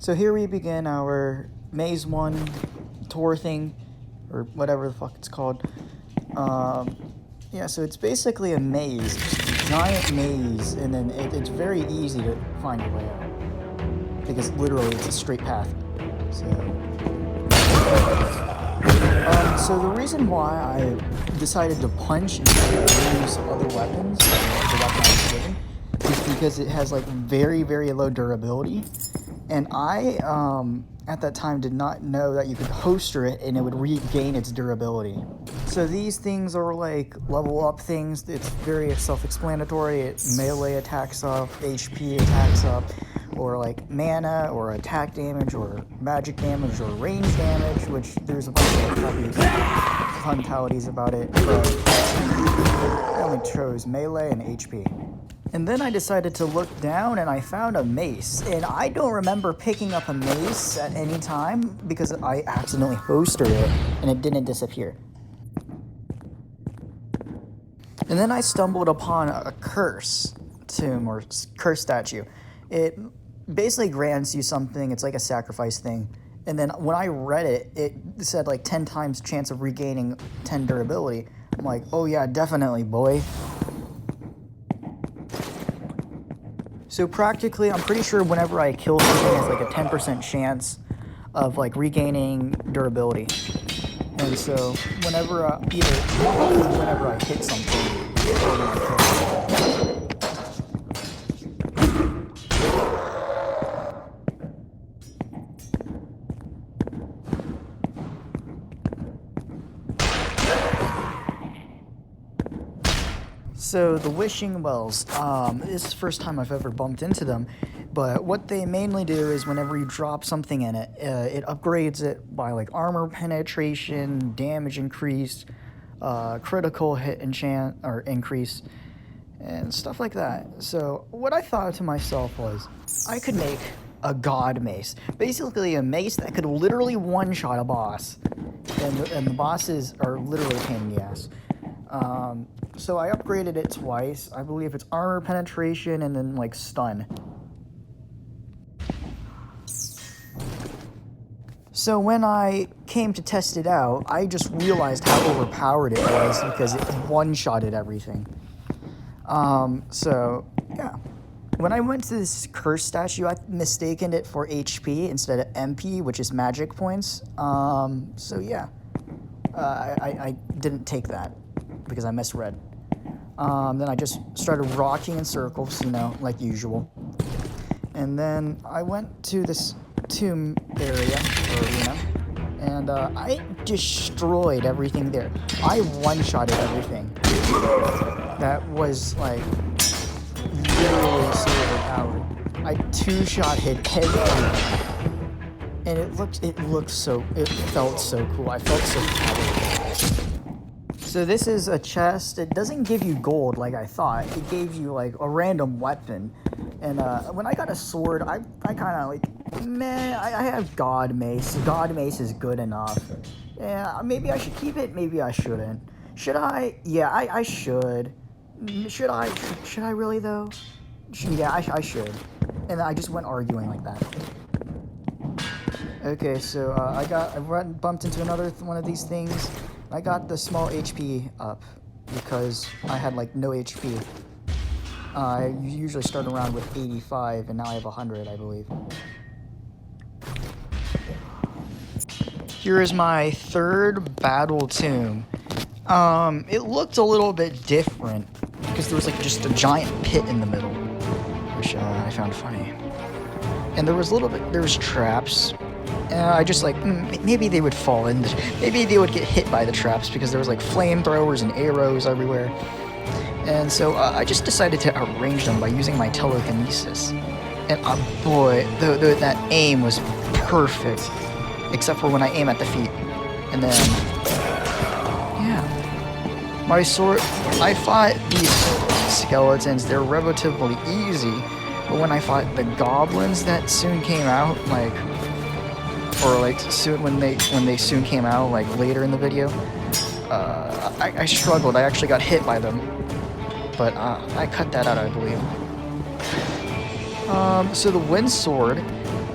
So here we begin our Maze 1 tour thing, or whatever the fuck it's called. Yeah, so it's basically a maze, just a giant maze, and then it's very easy to find your way out, because literally it's a straight path. So the reason why I decided to punch instead of use other weapons, the weapon I was given, is because it has like very, very low durability. And I, at that time, did not know that you could holster it and it would regain its durability. So these things are like level up things. It's very self-explanatory. It melee attacks up, HP attacks up, or like mana, or attack damage, or magic damage, or range damage, which there's a bunch of puntalities about it. But I only chose melee and HP. And then I decided to look down and I found a mace. And I don't remember picking up a mace at any time because I accidentally holstered it and it didn't disappear. And then I stumbled upon a curse tomb or curse statue. It basically grants you something. It's like a sacrifice thing. And then when I read it, it said like 10 times chance of regaining 10 durability. I'm like, oh yeah, definitely, boy. So practically, I'm pretty sure whenever I kill something, it's like a 10% chance of like regaining durability. And so whenever I hit something, or when I kill something. So the wishing wells, this is the first time I've ever bumped into them, but what they mainly do is whenever you drop something in it, it upgrades it by like armor penetration, damage increase, critical hit enchant or increase, and stuff like that. So what I thought to myself was, I could make a god mace, basically a mace that could literally one-shot a boss, and the bosses are literally a pain in the ass. So I upgraded it twice. I believe it's armor penetration and then like stun. So when I came to test it out, I just realized how overpowered it was because it one-shotted everything. So yeah. When I went to this curse statue, I mistaken it for HP instead of MP, which is magic points. So yeah. I didn't take that because I misread. Then I just started rocking in circles, like usual. And then I went to this tomb area, or arena, and I destroyed everything there. I one-shotted everything. That was, like, literally so overpowered. I two-shot hit everything. And it felt so cool. I felt so powerful. So this is a chest. It doesn't give you gold like I thought. It gave you like a random weapon. And when I got a sword, I kind of like, meh, I have God Mace. God Mace is good enough. Yeah, maybe I should keep it, maybe I shouldn't. Should I? Yeah, I should. Should I really though? Yeah, I should. And I just went arguing like that. Okay, so I bumped into another one of these things. I got the small HP up because I had like no HP. I usually start around with 85 and now I have 100, I believe. Here is my third battle tomb. It looked a little bit different because there was like just a giant pit in the middle, which I found funny. And there was traps. I just like, maybe they would fall in, maybe they would get hit by the traps because there was like flamethrowers and arrows everywhere. And so I just decided to arrange them by using my telekinesis. And boy, that aim was perfect, except for when I aim at the feet. And then, yeah. My sword, I fought these skeletons, they're relatively easy, but when I fought the goblins that soon came out, when they soon came out, like later in the video, I struggled. I actually got hit by them, but I cut that out, I believe. So the wind sword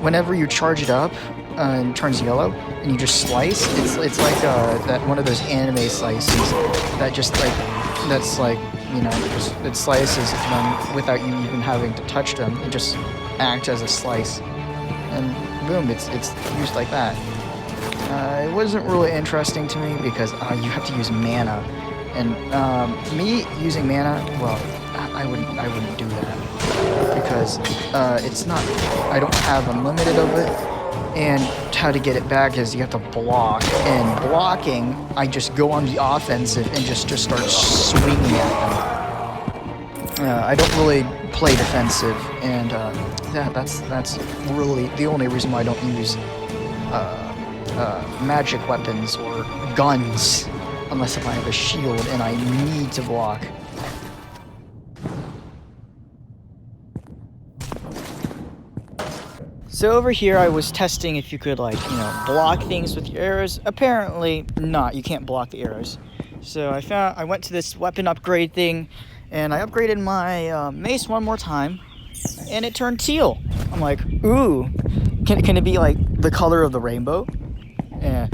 whenever you charge it up and it turns yellow, and you just slice, it's like that one of those anime slices that just like that's like, you know, just it slices them without you even having to touch them. It just acts as a slice, and boom, it's used like that. It wasn't really interesting to me because you have to use mana, and me using mana, well, I wouldn't do that because it's not. I don't have unlimited of it, and how to get it back is you have to block. And blocking, I just go on the offensive and just start swinging at them. I don't really play defensive, and that's really the only reason why I don't use magic weapons or guns unless if I have a shield and I need to block. So over here I was testing if you could, like, you know, block things with your arrows. Apparently not, you can't block the arrows. So I went to this weapon upgrade thing and I upgraded my mace one more time and it turned teal. I'm like, ooh, can it be like the color of the rainbow? Yeah.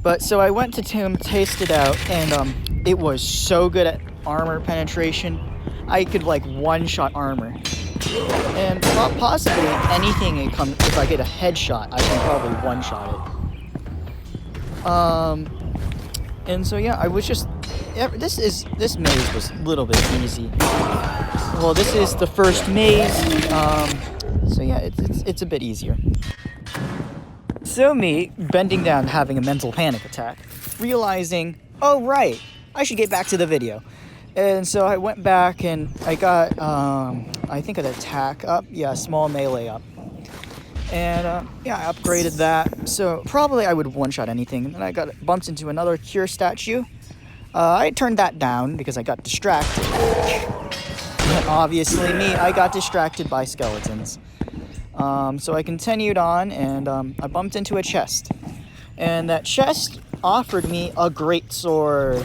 But so I went to taste it out, and it was so good at armor penetration. I could like one-shot armor, and possibly anything if I get a headshot, I can probably one-shot it. And so yeah, I was just this maze was a little bit easy. Well, this is the first maze, so yeah, it's a bit easier. So me, bending down, having a mental panic attack, realizing, oh right, I should get back to the video. And so I went back and I got, I think an attack up, yeah, small melee up. And yeah, I upgraded that, so probably I would one-shot anything. And then I got bumped into another cure statue. I turned that down because I got distracted. And obviously me, I got distracted by skeletons. So I continued on, and I bumped into a chest. And that chest offered me a great sword.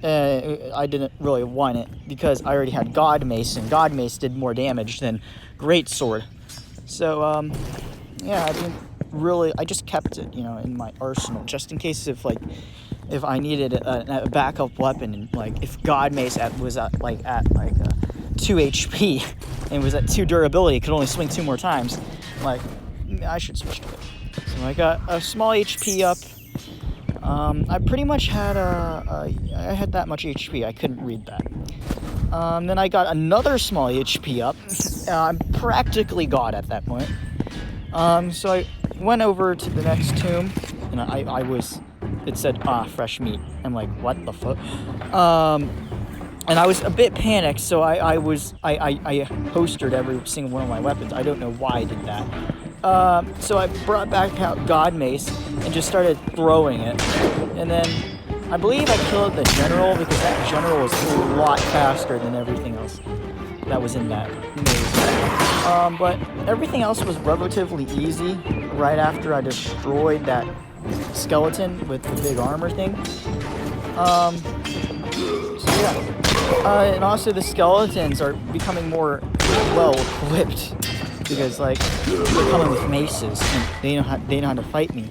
I didn't really want it because I already had God Mace, and God Mace did more damage than Great Sword. So, yeah, I just kept it, you know, in my arsenal, just in case if I needed a backup weapon, and like if God Mace was at 2 HP and was at 2 durability, it could only swing 2 more times. Like, I should switch to it. So I got a small HP up. I pretty much had I had that much HP. I couldn't read that. Then I got another small HP up. I'm practically God at that point. So I went over to the next tomb, and it said, fresh meat. I'm like, what the fuck? And I was a bit panicked, so I holstered every single one of my weapons. I don't know why I did that. So I brought back out God Mace and just started throwing it. And then I believe I killed the general because that general was a lot faster than everything else that was in that maze. But everything else was relatively easy right after I destroyed that skeleton with the big armor thing. So yeah. And also the skeletons are becoming more well equipped because like they're coming with maces and they know how to fight me.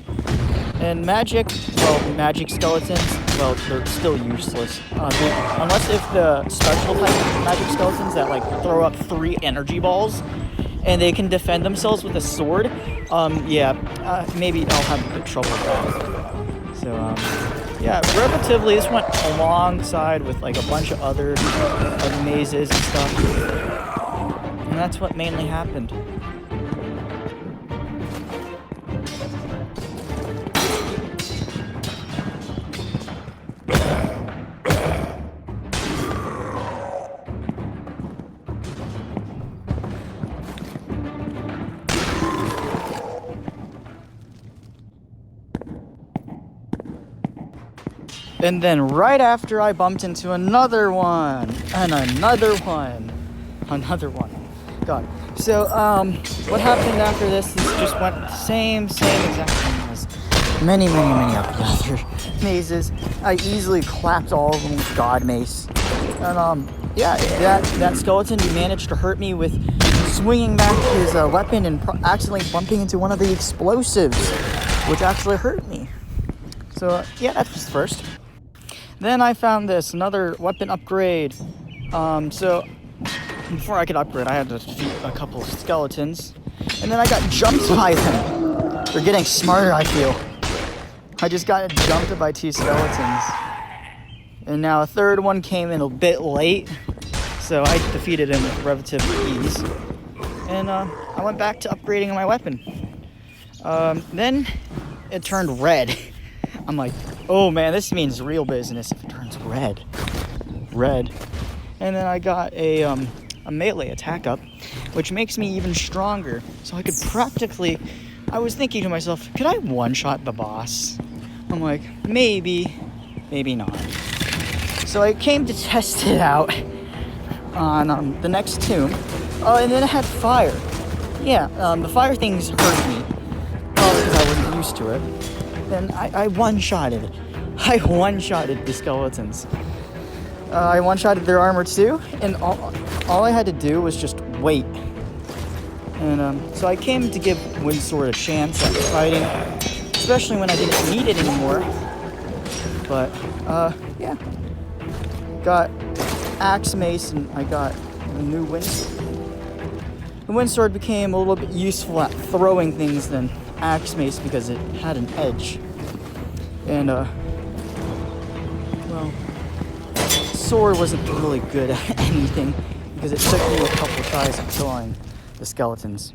And magic skeletons, well, they're still useless unless if the special type of magic skeletons that like throw up 3 energy balls and they can defend themselves with a sword. Maybe I'll have a bit of trouble with that. So yeah, relatively, this went alongside with like a bunch of other mazes and stuff. And that's what mainly happened. And then right after I bumped into another one, and another one. God. So, what happened after this just went the same exact thing as many of the other mazes. I easily clapped all of them with God Mace. And, yeah, that skeleton managed to hurt me with swinging back his weapon and accidentally bumping into one of the explosives, which actually hurt me. So yeah, that was the first. Then I found another weapon upgrade. So before I could upgrade, I had to defeat a couple of skeletons, and then I got jumped by them. They're getting smarter, I feel. I just got jumped by 2 skeletons, and now a third one came in a bit late, so I defeated him with relative ease. And I went back to upgrading my weapon. Then it turned red. I'm like, oh man, this means real business if it turns red. And then I got a melee attack up, which makes me even stronger. So I could practically, I was thinking to myself, could I one-shot the boss? I'm like, maybe not. So I came to test it out on the next tomb. And then it had fire. Yeah, the fire things hurt me. Probably because I wasn't used to it. Then I one-shotted it. I one-shotted the skeletons. I one-shotted their armor too, and all I had to do was just wait. And so I came to give Windsword a chance at fighting, especially when I didn't need it anymore. But yeah, got Axe Mace and I got a new Windsword. The Windsword became a little bit useful at throwing things than Axe Mace because it had an edge. And well, sword wasn't really good at anything because it took me a couple tries of killing the skeletons.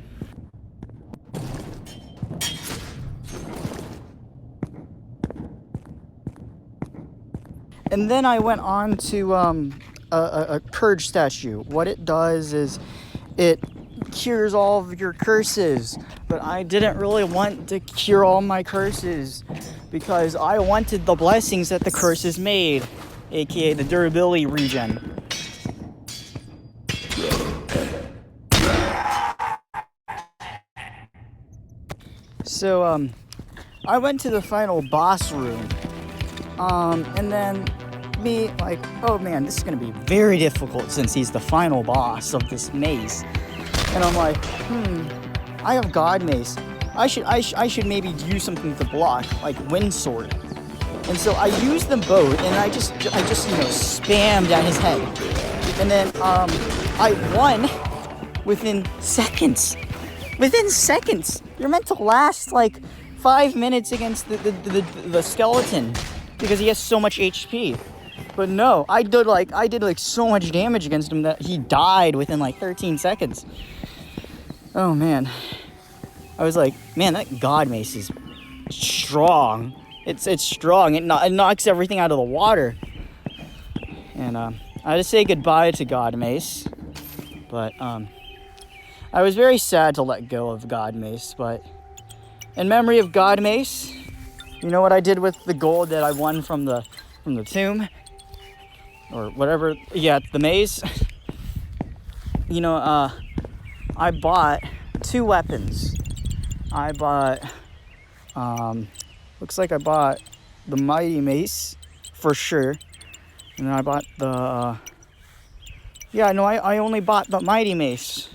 And then I went on to a Purge statue. What it does is it cures all of your curses, but I didn't really want to cure all my curses because I wanted the blessings that the curses made, aka the durability regen. So I went to the final boss room, and then me like, oh man, this is gonna be very difficult since he's the final boss of this maze. And I'm like, I have God Mace. I should maybe use something to block, like Windsword. And so I used them both, and I just spammed at his head. And then I won within seconds. Within seconds. You're meant to last like 5 minutes against the skeleton because he has so much HP. But no, I did like so much damage against him that he died within like 13 seconds. Oh man. I was like, man, that God Mace is strong. It's strong. It knocks everything out of the water. And I had to say goodbye to God Mace. But I was very sad to let go of God Mace. But in memory of God Mace, you know what I did with the gold that I won from the tomb? Or whatever, yeah, the maze. You know, I bought 2 weapons. I bought, looks like I bought the Mighty Mace, for sure. And then I bought the, yeah, no, I only bought the Mighty Mace.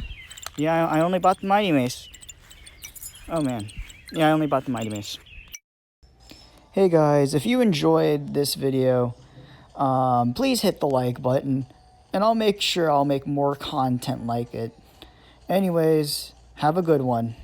Yeah, I only bought the Mighty Mace. Oh, man. Yeah, I only bought the Mighty Mace. Hey, guys, if you enjoyed this video, please hit the like button, and I'll make sure I'll make more content like it. Anyways, have a good one.